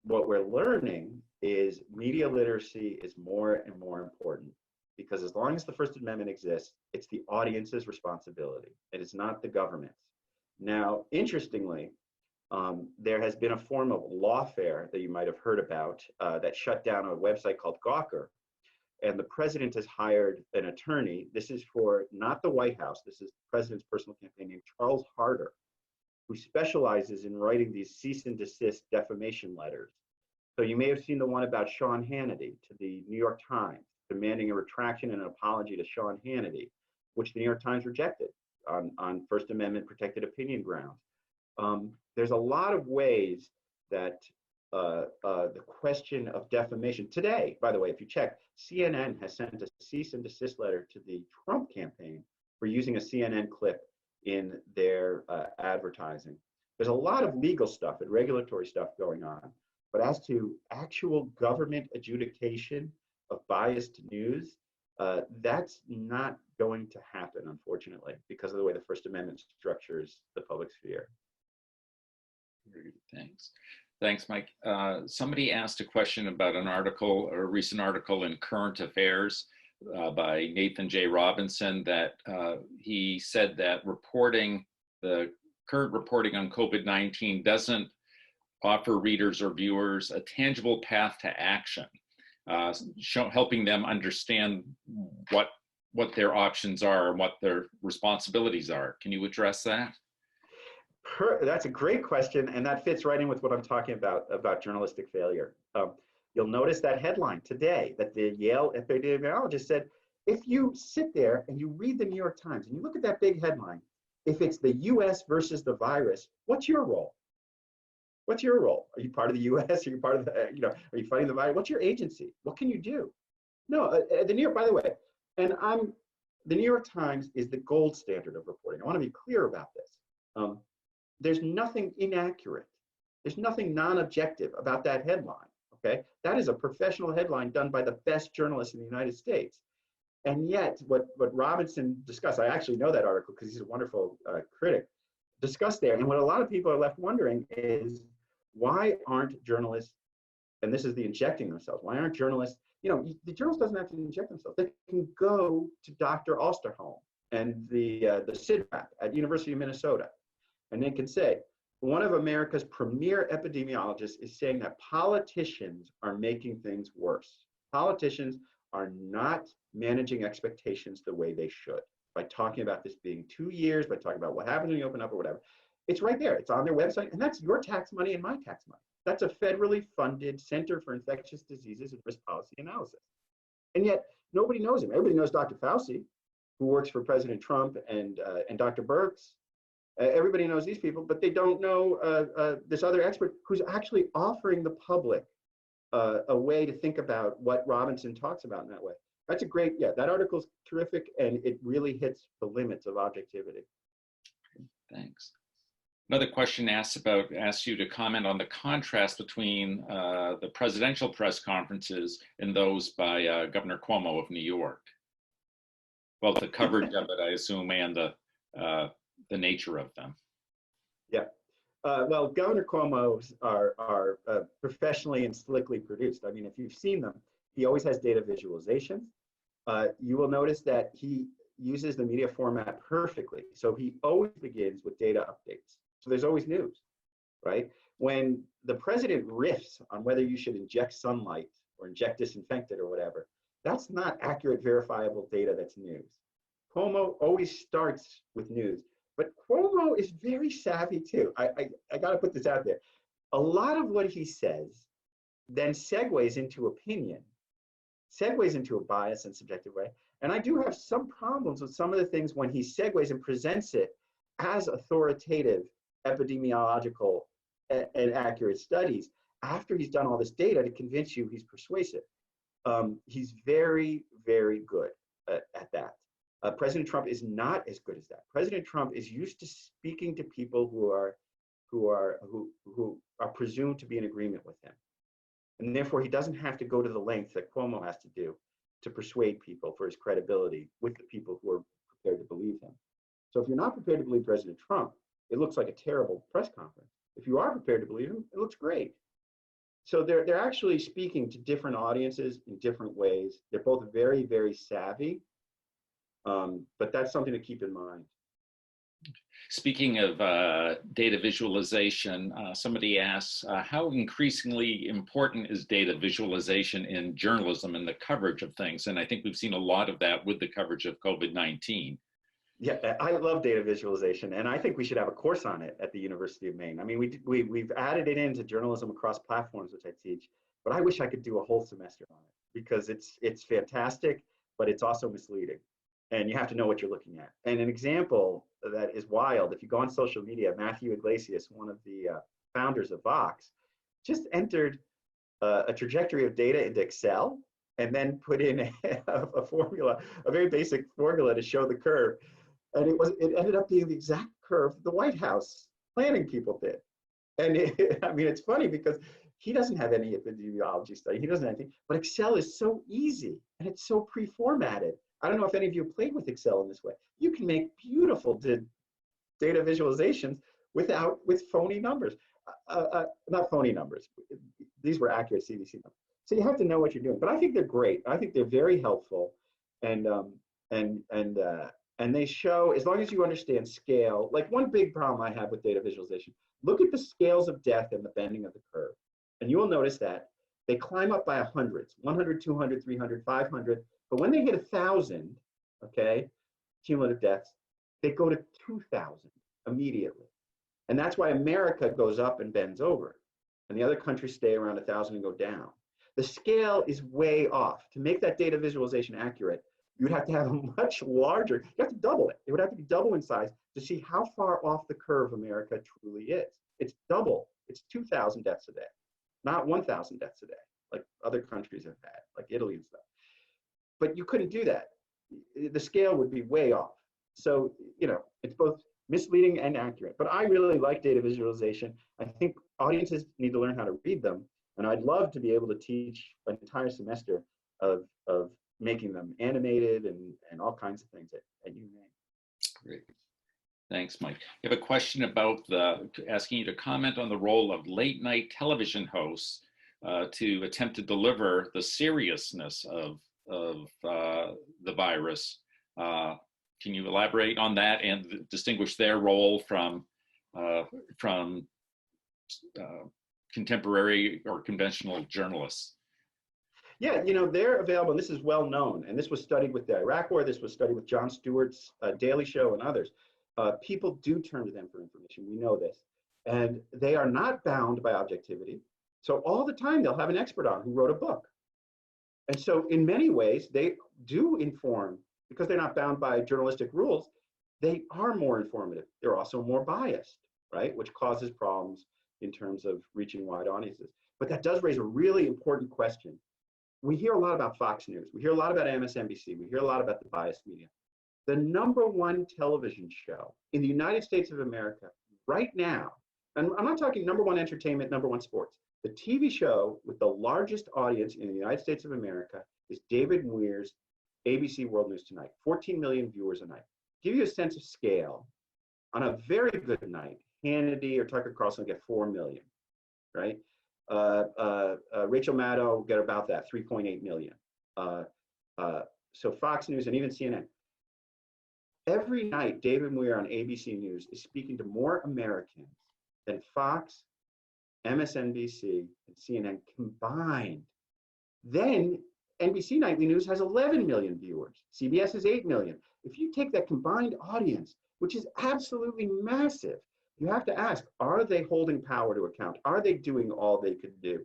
what we're learning is media literacy is more and more important, because as long as the First Amendment exists, it's the audience's responsibility, and it's not the government's. Now, interestingly, there has been a form of lawfare that you might have heard about that shut down a website called Gawker, and the president has hired an attorney. This is for not the White House. This is the president's personal campaign, named Charles Harder, who specializes in writing these cease and desist defamation letters. So you may have seen the one about Sean Hannity to the New York Times, demanding a retraction and an apology to Sean Hannity, which the New York Times rejected on First Amendment protected opinion grounds. There's a lot of ways that the question of defamation today, by the way, if you check, CNN has sent a cease and desist letter to the Trump campaign for using a CNN clip in their advertising. There's a lot of legal stuff and regulatory stuff going on, but as to actual government adjudication of biased news, that's not going to happen, unfortunately, because of the way the First Amendment structures the public sphere.
Thanks. Thanks, Mike. Somebody asked a question about an article, a recent article in Current Affairs by Nathan J. Robinson, that he said that the current reporting on COVID-19 doesn't offer readers or viewers a tangible path to action, helping them understand what their options are and what their responsibilities are. Can you address that?
That's a great question, and that fits right in with what I'm talking about journalistic failure. You'll notice that headline today that the Yale epidemiologist said, if you sit there and you read the New York Times and you look at that big headline, if it's the US versus the virus, what's your role? What's your role? Are you part of the US? Are you part of the, are you fighting the virus? What's your agency? What can you do? No, the New York, by the way, and the New York Times is the gold standard of reporting. I want to be clear about this. There's nothing inaccurate. There's nothing non-objective about that headline, okay? That is a professional headline done by the best journalists in the United States. And yet, what Robinson discussed, I actually know that article because he's a wonderful critic, discussed there. And what a lot of people are left wondering is, why aren't journalists, and this is the injecting themselves, why aren't journalists, the journalist doesn't have to inject themselves. They can go to Dr. Osterholm and the CSPAN at University of Minnesota, and they can say, one of America's premier epidemiologists is saying that politicians are making things worse. Politicians are not managing expectations the way they should, by talking about this being 2 years, by talking about what happens when you open up or whatever. It's right there. It's on their website, and that's your tax money and my tax money. That's a federally funded Center for Infectious Diseases and Risk Policy Analysis. And yet, nobody knows him. Everybody knows Dr. Fauci, who works for President Trump, and Dr. Birx. Everybody knows these people, but they don't know this other expert who's actually offering the public a way to think about what Robinson talks about in that way. That's a great, that article's terrific, and it really hits the limits of objectivity.
Thanks. Another question asks you to comment on the contrast between the presidential press conferences and those by Governor Cuomo of New York. Well, the coverage of it, I assume, and the nature of them. Yeah.
Well, Governor Cuomo's are professionally and slickly produced. I mean, if you've seen them, he always has data visualizations. You will notice that he uses the media format perfectly. So he always begins with data updates. So there's always news, right? When the president riffs on whether you should inject sunlight or inject disinfectant or whatever, that's not accurate, verifiable data, that's news. Cuomo always starts with news, but Cuomo is very savvy too. I gotta put this out there. A lot of what he says then segues into opinion, segues into a bias and subjective way. And I do have some problems with some of the things when he segues and presents it as authoritative epidemiological and accurate studies after he's done all this data to convince you he's persuasive. He's very, very good at that. President Trump is not as good as that. President Trump is used to speaking to people who are presumed to be in agreement with him. And therefore, he doesn't have to go to the length that Cuomo has to do to persuade people for his credibility with the people who are prepared to believe him. So if you're not prepared to believe President Trump, it looks like a terrible press conference. If you are prepared to believe him, it looks great. So they're actually speaking to different audiences in different ways. They're both very, very savvy, but that's something to keep in mind.
Speaking of data visualization, somebody asks, how increasingly important is data visualization in journalism and the coverage of things? And I think we've seen a lot of that with the coverage of COVID-19.
Yeah, I love data visualization, and I think we should have a course on it at the University of Maine. I mean, we've added it into journalism across platforms, which I teach, but I wish I could do a whole semester on it because it's fantastic, but it's also misleading, and you have to know what you're looking at. And an example that is wild, if you go on social media, Matthew Iglesias, one of the founders of Vox, just entered a trajectory of data into Excel and then put in a formula, a very basic formula to show the curve. And it ended up being the exact curve the White House planning people did. And I mean, it's funny because he doesn't have any epidemiology study. He doesn't have anything, but Excel is so easy and it's so pre-formatted. I don't know if any of you played with Excel in this way. You can make beautiful data visualizations with phony numbers. Not phony numbers. These were accurate CDC numbers. So you have to know what you're doing. But I think they're great. I think they're very helpful, and they show, as long as you understand scale. Like one big problem I have with data visualization: look at the scales of death and the bending of the curve, and you will notice that they climb up by hundreds, 100, 200, 300, 500. But when they hit 1,000, okay, cumulative deaths, they go to 2,000 immediately. And that's why America goes up and bends over, and the other countries stay around 1,000 and go down. The scale is way off. To make that data visualization accurate, you'd have to have a much larger, you have to double it. It would have to be double in size to see how far off the curve America truly is. It's double. It's 2,000 deaths a day, not 1,000 deaths a day, like other countries have had, like Italy and stuff. But you couldn't do that. The scale would be way off. So, you know, it's both misleading and accurate. But I really like data visualization. I think audiences need to learn how to read them. And I'd love to be able to teach an entire semester of making them animated and all kinds of things at UMaine.
Great. Thanks, Mike. I have a question about asking you to comment on the role of late night television hosts to attempt to deliver the seriousness of the virus. Can you elaborate on that and distinguish their role from contemporary or conventional journalists?
Yeah, you know, they're available, and this is well known, and this was studied with the Iraq War, this was studied with Jon Stewart's Daily Show and others. People do turn to them for information, we know this, and they are not bound by objectivity. So all the time they'll have an expert on who wrote a book. And so in many ways, they do inform, because they're not bound by journalistic rules, they are more informative. They're also more biased, right? Which causes problems in terms of reaching wide audiences. But that does raise a really important question. We hear a lot about Fox News. We hear a lot about MSNBC. We hear a lot about the biased media. The #1 television show in the United States of America right now, and I'm not talking #1 entertainment, #1 sports. The TV show with the largest audience in the United States of America is David Muir's ABC World News Tonight, 14 million viewers a night. Give you a sense of scale. On a very good night, Hannity or Tucker Carlson get 4 million, right? Rachel Maddow get about that, 3.8 million. So Fox News and even CNN. Every night, David Muir on ABC News is speaking to more Americans than Fox, MSNBC, and CNN combined. Then NBC Nightly News has 11 million viewers. CBS has 8 million. If you take that combined audience, which is absolutely massive, you have to ask, are they holding power to account? Are they doing all they could do?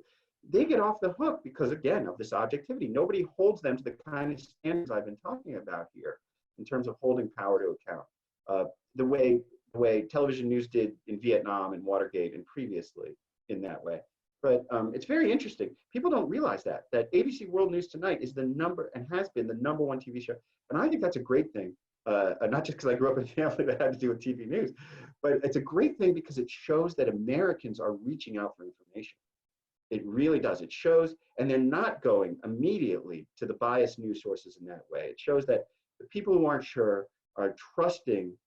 They get off the hook because, again, of this objectivity. Nobody holds them to the kind of standards I've been talking about here in terms of holding power to account. The way way television news did in Vietnam and Watergate and previously in that way. But it's very interesting. People don't realize that ABC World News Tonight is the number and has been the #1 TV show. And I think that's a great thing. Not just because I grew up in a family that had to do with TV news, but it's a great thing because it shows that Americans are reaching out for information. It really does. It shows, and they're not going immediately to the biased news sources in that way. It shows that the people who aren't sure are trusting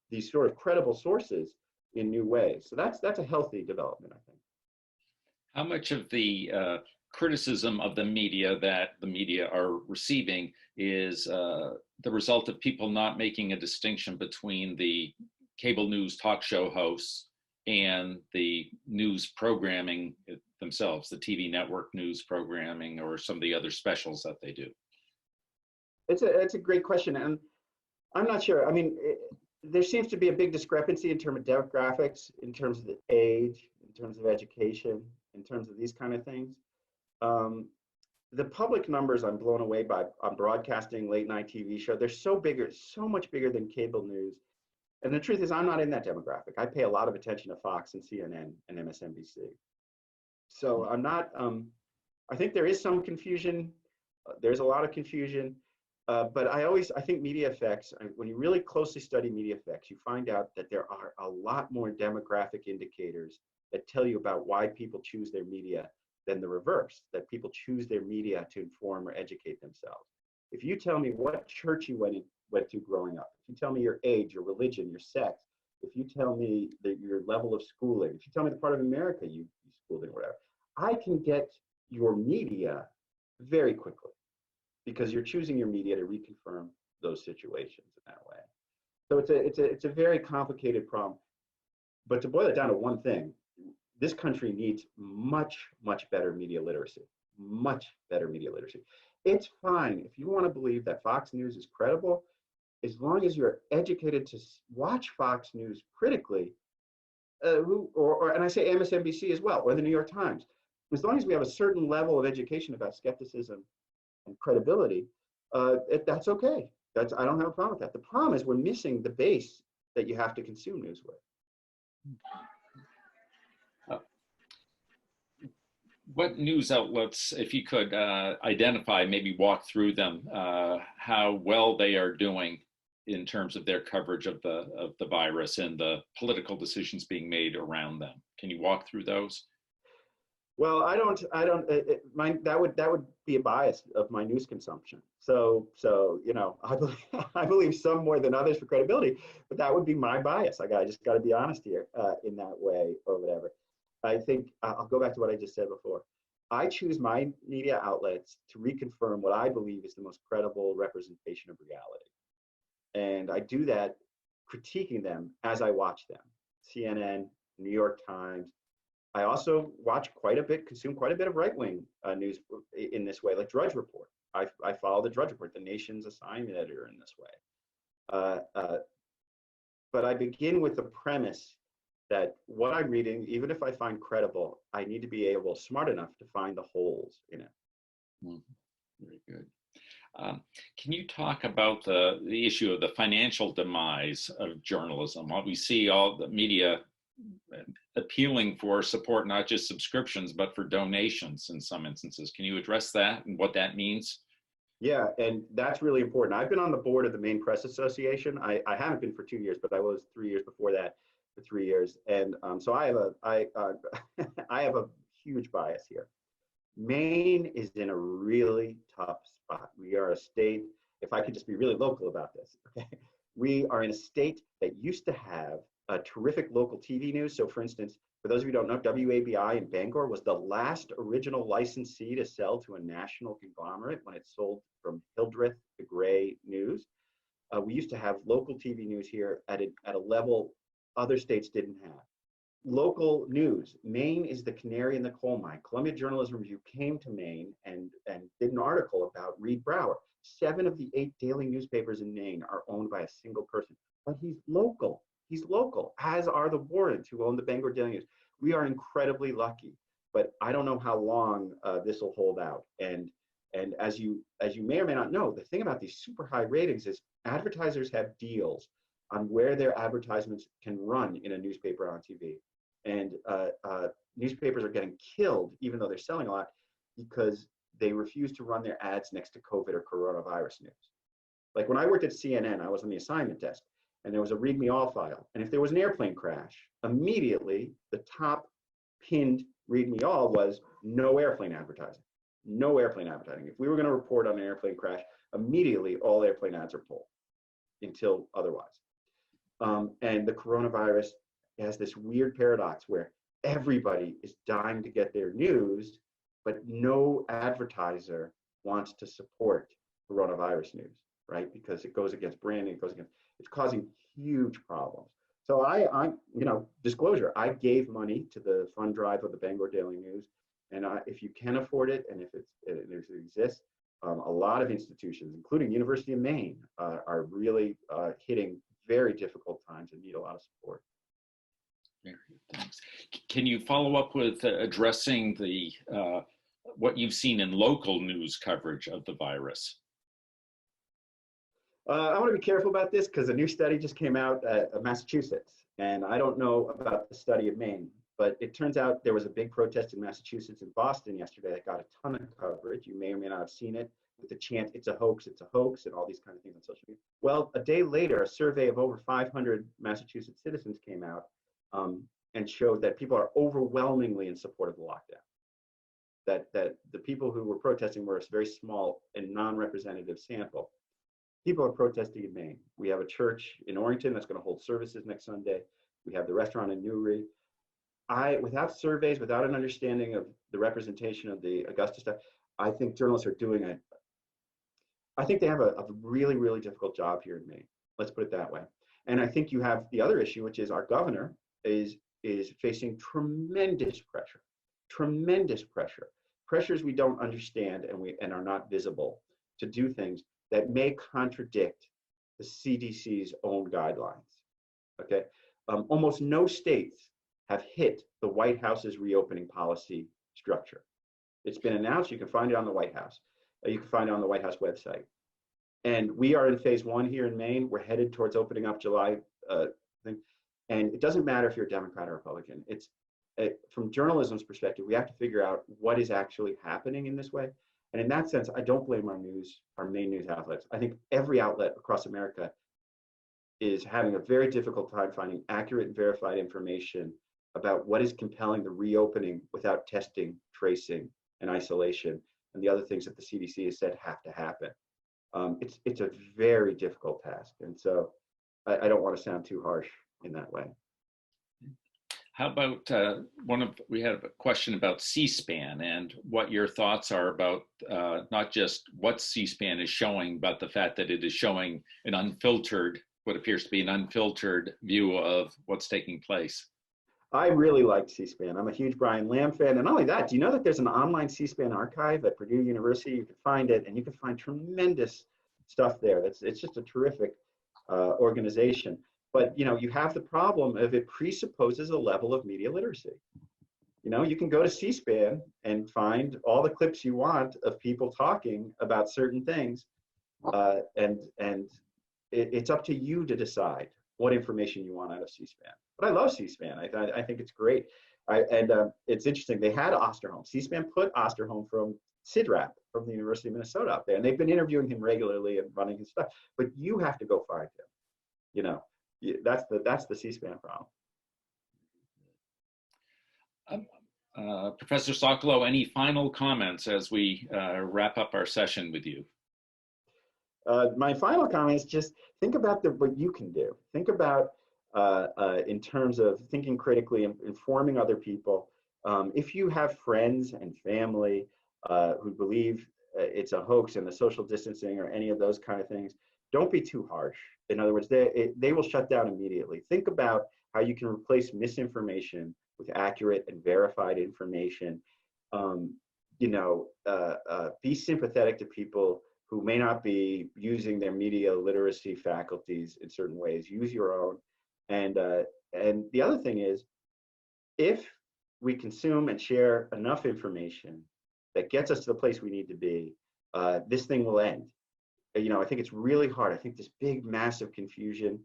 these sort of credible sources in new ways. So that's a healthy development, I think.
How much of the criticism of the media that the media are receiving is the result of people not making a distinction between the cable news talk show hosts and the news programming themselves, the TV network news programming, or some of the other specials that they do?
It's a great question, and I'm not sure. I mean, there seems to be a big discrepancy in terms of demographics, in terms of the age, in terms of education, in terms of these kind of things. The public numbers I'm blown away by on broadcasting late night TV show. They're so bigger, so much bigger than cable news. And the truth is, I'm not in that demographic. I pay a lot of attention to Fox and CNN and MSNBC. So I'm not, I think there is some confusion. There's a lot of confusion. But I think media effects, when you really closely study media effects, you find out that there are a lot more demographic indicators that tell you about why people choose their media than the reverse, that people choose their media to inform or educate themselves. If you tell me what church you went to growing up, if you tell me your age, your religion, your sex, if you tell me your level of schooling, if you tell me the part of America you schooled in, whatever, I can get your media very quickly because you're choosing your media to reconfirm those situations in that way. So it's a very complicated problem. But to boil it down to one thing, this country needs much, much better media literacy, much better media literacy. It's fine if you want to believe that Fox News is credible, as long as you're educated to watch Fox News critically, and I say MSNBC as well, or the New York Times. As long as we have a certain level of education about skepticism and credibility, that's okay. I don't have a problem with that. The problem is we're missing the base that you have to consume news with.
What news outlets, if you could identify, maybe walk through them, how well they are doing in terms of their coverage of the virus and the political decisions being made around them? Can you walk through those?
Well, that would be a bias of my news consumption. So you know, I believe some more than others for credibility, but that would be my bias. I just got to be honest here in that way or whatever. I think I'll go back to what I just said before. I choose my media outlets to reconfirm what I believe is the most credible representation of reality. And I do that critiquing them as I watch them. CNN, New York Times. I also watch quite a bit, consume quite a bit of right-wing news in this way, like Drudge Report. I follow the Drudge Report, the nation's assignment editor in this way. But I begin with the premise that what I'm reading, even if I find credible, I need to be smart enough to find the holes in it.
Very good. Can you talk about the issue of the financial demise of journalism? Well, we see all the media appealing for support, not just subscriptions, but for donations in some instances. Can you address that and what that means? Yeah,
and that's really important. I've been on the board of the Maine Press Association. I haven't been for 2 years, but I was 3 years before that for 3 years. And so I have a huge bias here. Maine is in a really tough spot. We are a state, if I could just be really local about this, okay? We are in a state that used to have a terrific local TV news. So for instance, for those of you who don't know, WABI in Bangor was the last original licensee to sell to a national conglomerate when it sold from Hildreth to Gray News. We used to have local TV news here at a level other states didn't have. Local news, Maine is the canary in the coal mine. Columbia Journalism Review came to Maine and did an article about Reed Brower. 7 of the 8 daily newspapers in Maine are owned by a single person, but he's local. He's local, as are the Wardens who own the Bangor Daily News. We are incredibly lucky, but I don't know how long this will hold out. And as you may or may not know, the thing about these super high ratings is advertisers have deals on where their advertisements can run in a newspaper or on TV. And newspapers are getting killed, even though they're selling a lot, because they refuse to run their ads next to COVID or coronavirus news. Like when I worked at CNN, I was on the assignment desk, and there was a read me all file. And if there was an airplane crash, immediately the top pinned read me all was no airplane advertising. No airplane advertising. If we were going to report on an airplane crash, immediately all airplane ads are pulled until otherwise. And the coronavirus has this weird paradox where everybody is dying to get their news, but no advertiser wants to support coronavirus news, right? Because it goes against branding, it's causing huge problems. So I'm, disclosure, I gave money to the fund drive of the Bangor Daily News. And if you can afford it, and if it exists, a lot of institutions, including University of Maine, are really hitting very difficult times and need a lot of support.
Very good, thanks. Can you follow up with addressing the what you've seen in local news coverage of the virus?
I want to be careful about this because a new study just came out of Massachusetts, and I don't know about the study of Maine, but it turns out there was a big protest in Massachusetts and Boston yesterday that got a ton of coverage. You may or may not have seen it with the chant, it's a hoax, and all these kind of things on social media. Well, a day later, a survey of over 500 Massachusetts citizens came out and showed that people are overwhelmingly in support of the lockdown. That the people who were protesting were a very small and non-representative sample. People are protesting in Maine. We have a church in Orrington that's going to hold services next Sunday. We have the restaurant in Newry. Without surveys, without an understanding of the representation of the Augusta stuff, I think journalists are doing it. I think they have a really, really difficult job here in Maine. Let's put it that way. And I think you have the other issue, which is our governor is facing tremendous pressure, pressures we don't understand and are not visible to do things that may contradict the CDC's own guidelines. Okay, almost no states have hit the White House's reopening policy structure. It's been announced. You can find it on the White House. You can find it on the White House website. And we are in phase 1 here in Maine. We're headed towards opening up July thing. And it doesn't matter if you're a Democrat or Republican. From journalism's perspective, we have to figure out what is actually happening in this way. And in that sense, I don't blame our main news outlets. I think every outlet across America is having a very difficult time finding accurate and verified information about what is compelling the reopening without testing, tracing, and isolation, and the other things that the CDC has said have to happen. It's a very difficult task. And so I don't want to sound too harsh in that way.
How about we had a question about C-SPAN and what your thoughts are about not just what C-SPAN is showing, but the fact that it is showing an unfiltered, what appears to be an unfiltered view of what's taking place.
I really liked C-SPAN. I'm a huge Brian Lamb fan. And not only that, do you know that there's an online C-SPAN archive at Purdue University? You can find it, and you can find tremendous stuff there. It's just a terrific organization. But you have the problem of it presupposes a level of media literacy. You can go to C-SPAN and find all the clips you want of people talking about certain things, and it's up to you to decide what information you want out of C-SPAN. But I love C-SPAN. I think it's great. It's interesting. They had Osterholm. C-SPAN put Osterholm from CIDRAP from the University of Minnesota up there, and they've been interviewing him regularly and running his stuff. But you have to go find him. That's the C-SPAN problem.
Professor Socolow, any final comments as we wrap up our session with you?
My final comment is just think about what you can do. Think about in terms of thinking critically and informing other people. If you have friends and family who believe it's a hoax and the social distancing or any of those kind of things, don't be too harsh. In other words, they will shut down immediately. Think about how you can replace misinformation with accurate and verified information. Be sympathetic to people who may not be using their media literacy faculties in certain ways. Use your own. And the other thing is, if we consume and share enough information that gets us to the place we need to be, this thing will end. I think it's really hard. I think this big, massive confusion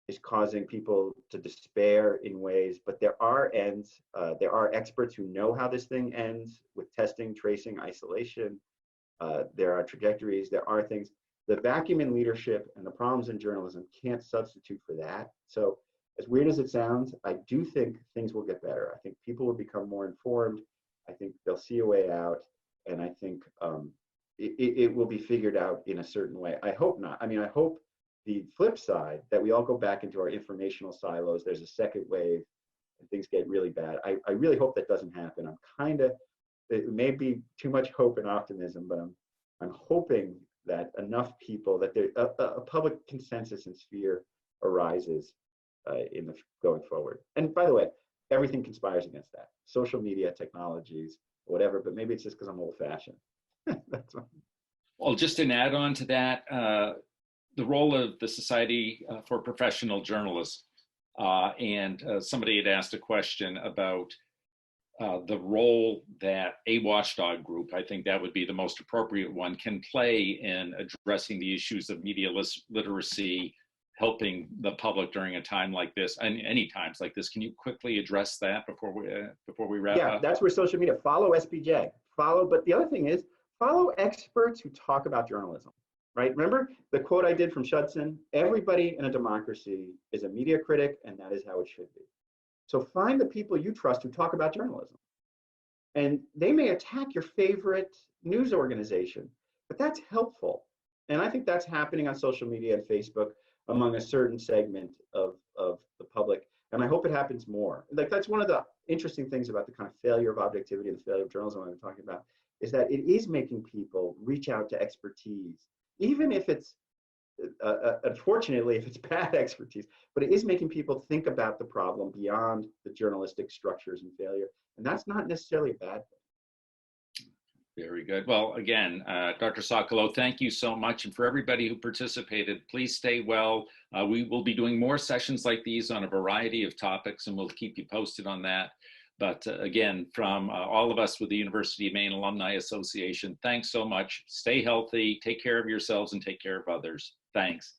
is causing people to despair in ways, but there are ends. There are experts who know how this thing ends with testing, tracing, isolation. There are trajectories, there are things. The vacuum in leadership and the problems in journalism can't substitute for that. So as weird as it sounds, I do think things will get better. I think people will become more informed. I think they'll see a way out. And I think it will be figured out in a certain way. I hope not. I mean, I hope the flip side, that we all go back into our informational silos. There's a second wave and things get really bad. I really hope that doesn't happen. It may be too much hope and optimism, but I'm hoping that enough people, that there a public consensus and sphere arises going forward. And by the way, everything conspires against that. Social media, technologies, whatever, but maybe it's just because I'm old fashioned. That's all.
Well, just an add on to that, the role of the Society for Professional Journalists, and somebody had asked a question about the role that a watchdog group, I think that would be the most appropriate one, can play in addressing the issues of media literacy, helping the public during a time like this, and any times like this. Can you quickly address that before we wrap up?
Yeah, that's where social media, follow SPJ, but the other thing is, follow experts who talk about journalism, right? Remember the quote I did from Schudson, everybody in a democracy is a media critic, and that is how it should be. So find the people you trust who talk about journalism. And they may attack your favorite news organization, but that's helpful. And I think that's happening on social media and Facebook among a certain segment of the public. And I hope it happens more. Like, that's one of the interesting things about the kind of failure of objectivity and the failure of journalism I've been talking about, is that it is making people reach out to expertise, even if it's, unfortunately, if it's bad expertise, but it is making people think about the problem beyond the journalistic structures and failure. And that's not necessarily a bad thing.
Very good. Well, again, Dr. Socolow, thank you so much. And for everybody who participated, please stay well. We will be doing more sessions like these on a variety of topics, and we'll keep you posted on that. But again, from all of us with the University of Maine Alumni Association, thanks so much. Stay healthy, take care of yourselves, and take care of others. Thanks.